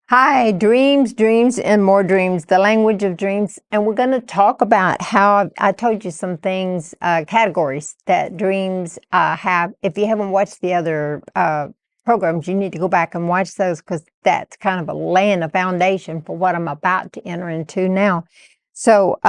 Hi, dreams, dreams, and more dreams, the language of dreams. And we're going to talk about how I told you some things, categories that dreams have. If you haven't watched the other programs, you need to go back and watch those because that's kind of laying a foundation for what I'm about to enter into now. So,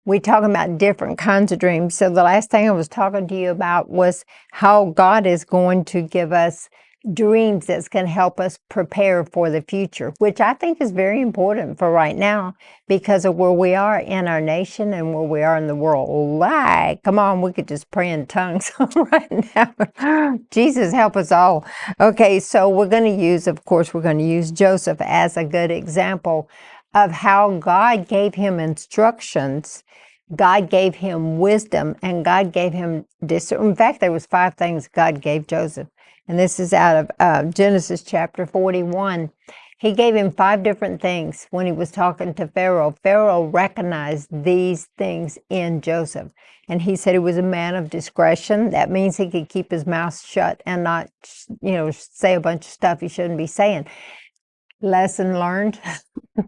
we're talking about different kinds of dreams. So, the last thing I was talking to you about was how God is going to give us dreams that's going to help us prepare for the future, which I think is very important for right now because of where we are in our nation and where we are in the world. Like, come on, we could just pray in tongues right now. Jesus, help us all. Okay, so we're going to use, of course, we're going to use Joseph as a good example of how God gave him instructions. God gave him wisdom and God gave him discernment. In fact, there was 5 things God gave Joseph. And this is out of Genesis chapter 41. He gave him 5 different things when he was talking to Pharaoh. Pharaoh recognized these things in Joseph. And he said he was a man of discretion. That means he could keep his mouth shut and not, say a bunch of stuff he shouldn't be saying. Lesson learned,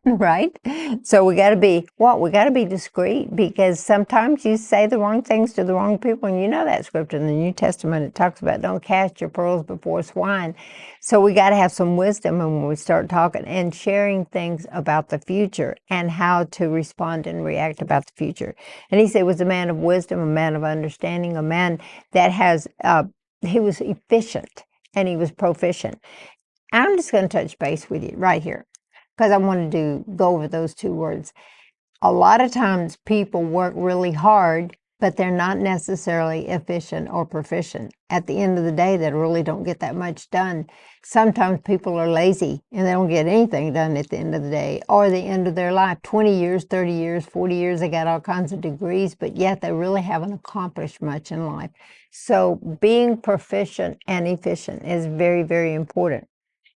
right? So we got to be what? We got to be discreet because sometimes you say the wrong things to the wrong people. And you know that scripture in the New Testament, it talks about don't cast your pearls before swine. So we got to have some wisdom when we start talking and sharing things about the future and how to respond and react about the future. And he said he was a man of wisdom, a man of understanding, a man that has, he was efficient and he was proficient. I'm just going to touch base with you right here because I wanted to go over those 2 words. A lot of times people work really hard, but they're not necessarily efficient or proficient. At the end of the day, they really don't get that much done. Sometimes people are lazy and they don't get anything done at the end of the day or the end of their life. 20 years, 30 years, 40 years, they got all kinds of degrees, but yet they really haven't accomplished much in life. So being proficient and efficient is very, very important,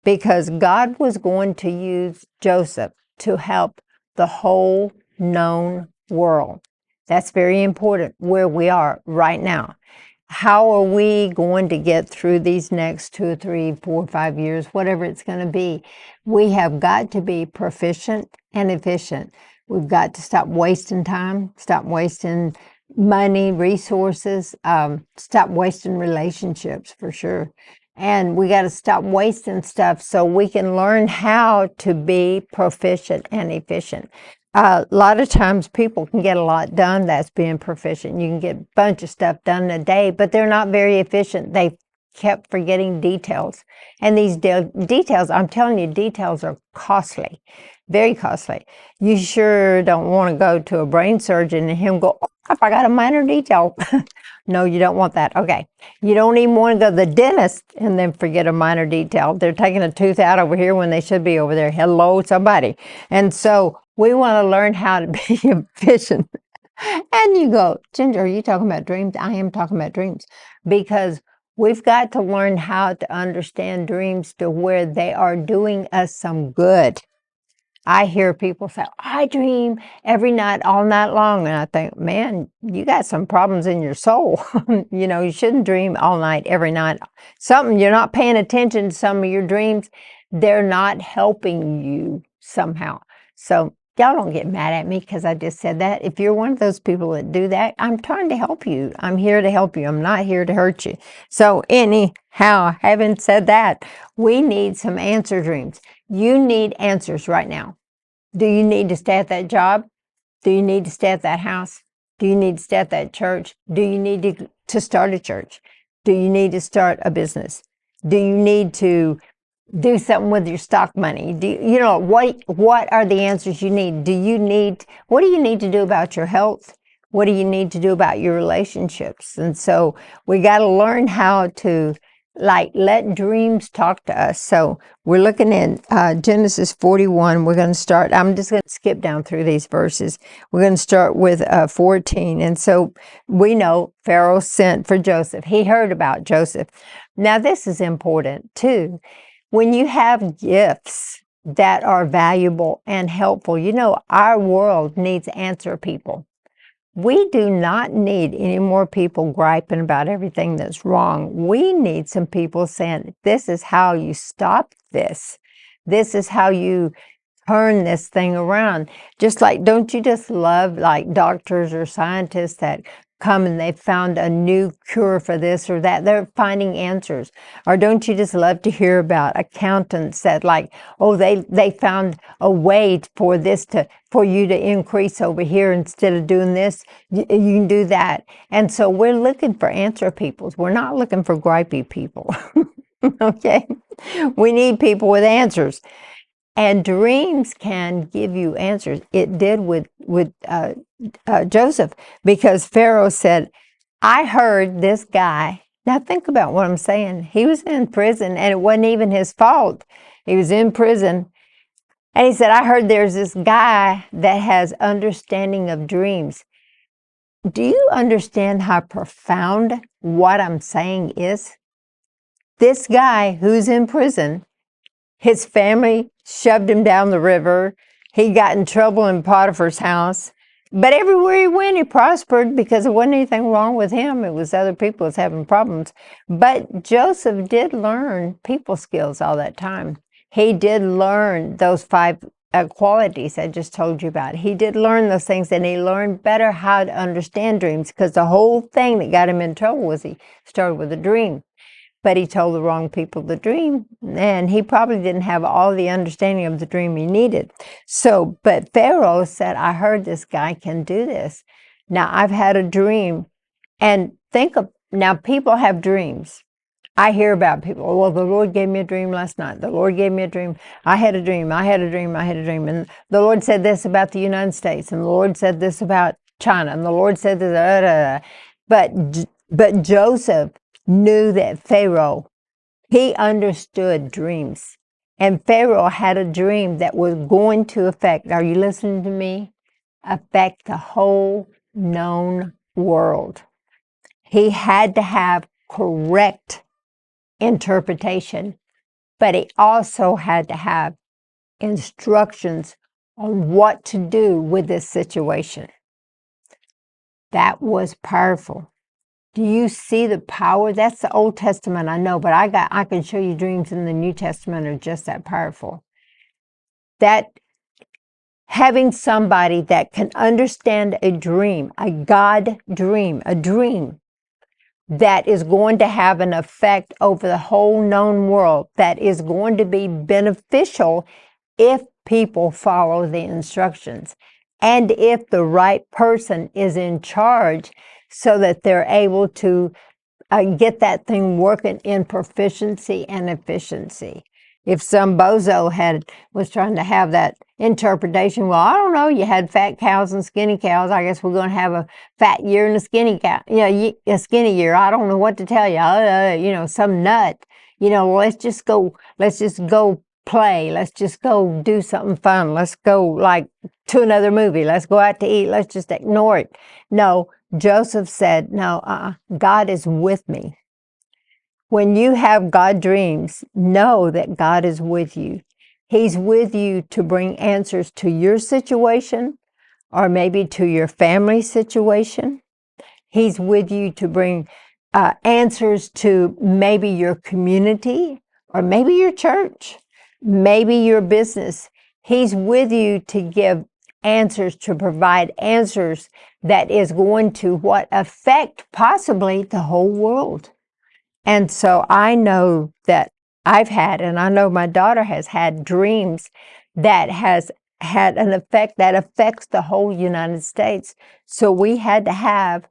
because God was going to use Joseph to help the whole known world. That's very important where we are right now. How are we going to get through these next 2 or 3, 4, 5 years, whatever it's going to be? We have got to be proficient and efficient. We've got to stop wasting time, stop wasting money, resources, stop wasting relationships for sure. And we got to stop wasting stuff so we can learn how to be proficient and efficient. A lot of times people can get a lot done. That's being proficient. You can get a bunch of stuff done in a day, but they're not very efficient. They kept forgetting details. And these details, I'm telling you, details are costly, very costly. You sure don't want to go to a brain surgeon and him go, oh, I got a minor detail. No, you don't want that. Okay. You don't even want to go to the dentist and then forget a minor detail. They're taking a tooth out over here when they should be over there. Hello, somebody. And so we want to learn how to be efficient. And you go, Ginger, are you talking about dreams? I am talking about dreams because we've got to learn how to understand dreams to where they are doing us some good. I hear people say, I dream every night, all night long. And I think, man, you got some problems in your soul. You shouldn't dream all night, every night. You're not paying attention to some of your dreams. They're not helping you somehow. So y'all don't get mad at me because I just said that. If you're one of those people that do that, I'm trying to help you. I'm here to help you. I'm not here to hurt you. So anyhow, having said that, we need some answer dreams. You need answers right now. Do you need to stay at that job? Do you need to stay at that house? Do you need to stay at that church? Do you need to start a church? Do you need to start a business? Do you need to do something with your stock money? What are the answers you need? What do you need to do about your health? What do you need to do about your relationships? And so we got to learn how to let dreams talk to us. So we're looking at Genesis 41. We're going to start, I'm just going to skip down through these verses. We're going to start with 14. And so we know Pharaoh sent for Joseph. He heard about Joseph. Now this is important too. When you have gifts that are valuable and helpful, our world needs answer people. We do not need any more people griping about everything that's wrong. We need some people saying, this is how you stop this. This is how you turn this thing around. Just like, don't you just love like doctors or scientists that come and they found a new cure for this or that? They're finding answers. Or don't you just love to hear about accountants that like, oh, they found a way for this for you to increase over here instead of doing this, you can do that. And so we're looking for answer peoples. We're not looking for gripey people. Okay? We need people with answers. And dreams can give you answers. It did with Joseph, because Pharaoh said, I heard this guy. Now think about what I'm saying. He was in prison and it wasn't even his fault. He was in prison. And he said, I heard there's this guy that has understanding of dreams. Do you understand how profound what I'm saying is? This guy who's in prison, his family shoved him down the river. He got in trouble in Potiphar's house. But everywhere he went, he prospered because there wasn't anything wrong with him. It was other people was having problems. But Joseph did learn people skills all that time. He did learn those 5 qualities I just told you about. He did learn those things, and he learned better how to understand dreams, because the whole thing that got him in trouble was he started with a dream. But he told the wrong people the dream, and he probably didn't have all the understanding of the dream he needed. So, but Pharaoh said, I heard this guy can do this. Now, I've had a dream, and now people have dreams. I hear about people, well, the Lord gave me a dream last night. The Lord gave me a dream. I had a dream. I had a dream. I had a dream. And the Lord said this about the United States, and the Lord said this about China, and the Lord said this, but Joseph knew that Pharaoh, he understood dreams. And Pharaoh had a dream that was going to affect, are you listening to me? Affect the whole known world. He had to have correct interpretation, but he also had to have instructions on what to do with this situation. That was powerful. Do you see the power? That's the Old Testament, I know, but I can show you dreams in the New Testament are just that powerful. That having somebody that can understand a dream, a God dream, a dream that is going to have an effect over the whole known world, that is going to be beneficial if people follow the instructions and if the right person is in charge, so that they're able to get that thing working in proficiency and efficiency. If some bozo was trying to have that interpretation, well, I don't know, you had fat cows and skinny cows. I guess we're going to have a fat year and a skinny cow, a skinny year. I don't know what to tell you. Some nut. Let's just go play. Let's just go do something fun. Let's go like to another movie. Let's go out to eat. Let's just ignore it. No, Joseph said, no, God is with me. When you have God dreams, know that God is with you. He's with you to bring answers to your situation, or maybe to your family situation. He's with you to bring answers to maybe your community, or maybe your church, maybe your business. He's with you to give answers, to provide answers that is going to affect possibly the whole world. And so I know that I've had, and I know my daughter has had dreams that has had an effect that affects the whole United States. So we had to have,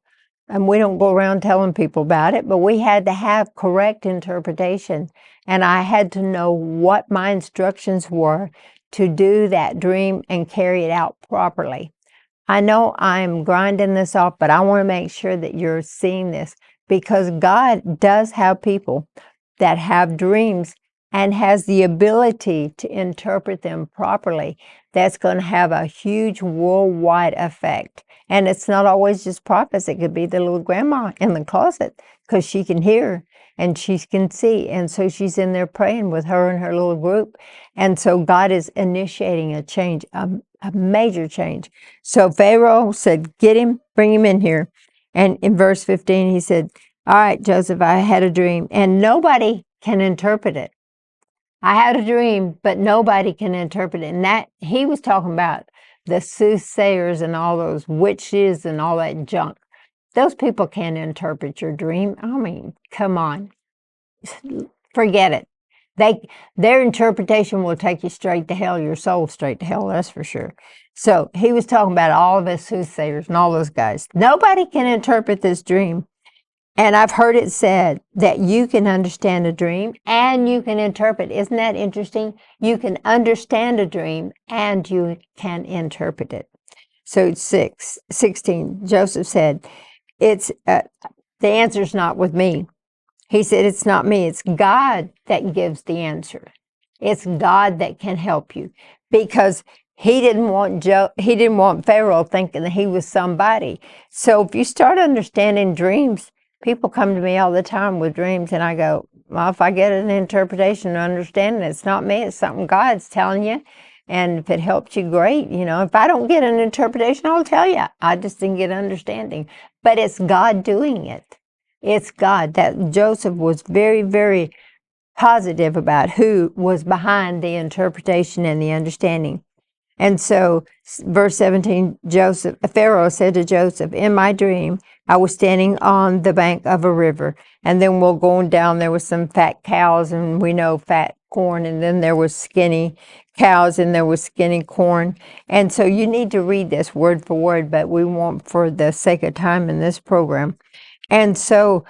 and we don't go around telling people about it, but we had to have correct interpretation. And I had to know what my instructions were to do that dream and carry it out properly. I know I'm grinding this off, but I want to make sure that you're seeing this, because God does have people that have dreams and has the ability to interpret them properly. That's going to have a huge worldwide effect. And it's not always just prophets. It could be the little grandma in the closet, because she can hear and she can see. And so she's in there praying with her and her little group. And so God is initiating a change, a major change. So Pharaoh said, get him, bring him in here. And in verse 15, he said, all right, Joseph, I had a dream, and nobody can interpret it. I had a dream, but nobody can interpret it. And that he was talking about the soothsayers and all those witches and all that junk. Those people can't interpret your dream. I mean, come on. Forget it. Their interpretation will take you straight to hell, your soul straight to hell, that's for sure. So he was talking about all of us soothsayers and all those guys. Nobody can interpret this dream. And I've heard it said that you can understand a dream and you can interpret. Isn't that interesting? You can understand a dream and you can interpret it. So 16, Joseph said, the answer's not with me. He said, it's not me, it's God that gives the answer. It's God that can help you, because he didn't want Pharaoh thinking that he was somebody. So if you start understanding dreams, people come to me all the time with dreams, and I go, well, if I get an interpretation and understanding, it's not me, it's something God's telling you. And if it helps you, great. You know, if I don't get an interpretation, I'll tell you. I just didn't get understanding. But it's God doing it. It's God. That Joseph was very, very positive about who was behind the interpretation and the understanding. And so, verse 17, Pharaoh said to Joseph, in my dream, I was standing on the bank of a river. And then we're going down, there was some fat cows, and we know fat corn, and then there was skinny cows, and there was skinny corn. And so you need to read this word for word, but we won't for the sake of time in this program. And so,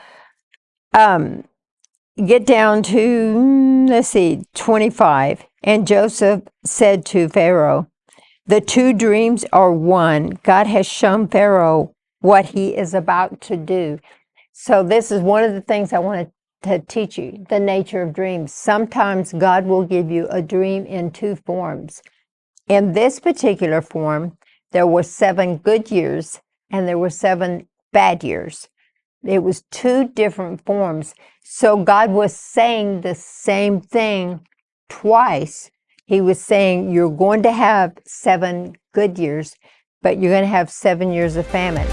get down to, 25. And Joseph said to Pharaoh, the two dreams are one. God has shown Pharaoh what he is about to do. So this is one of the things I wanted to teach you, the nature of dreams. Sometimes God will give you a dream in two forms. In this particular form, there were 7 good years and there were 7 bad years. It was 2 different forms. So God was saying the same thing twice. He was saying, you're going to have 7 good years, but you're going to have 7 years of famine.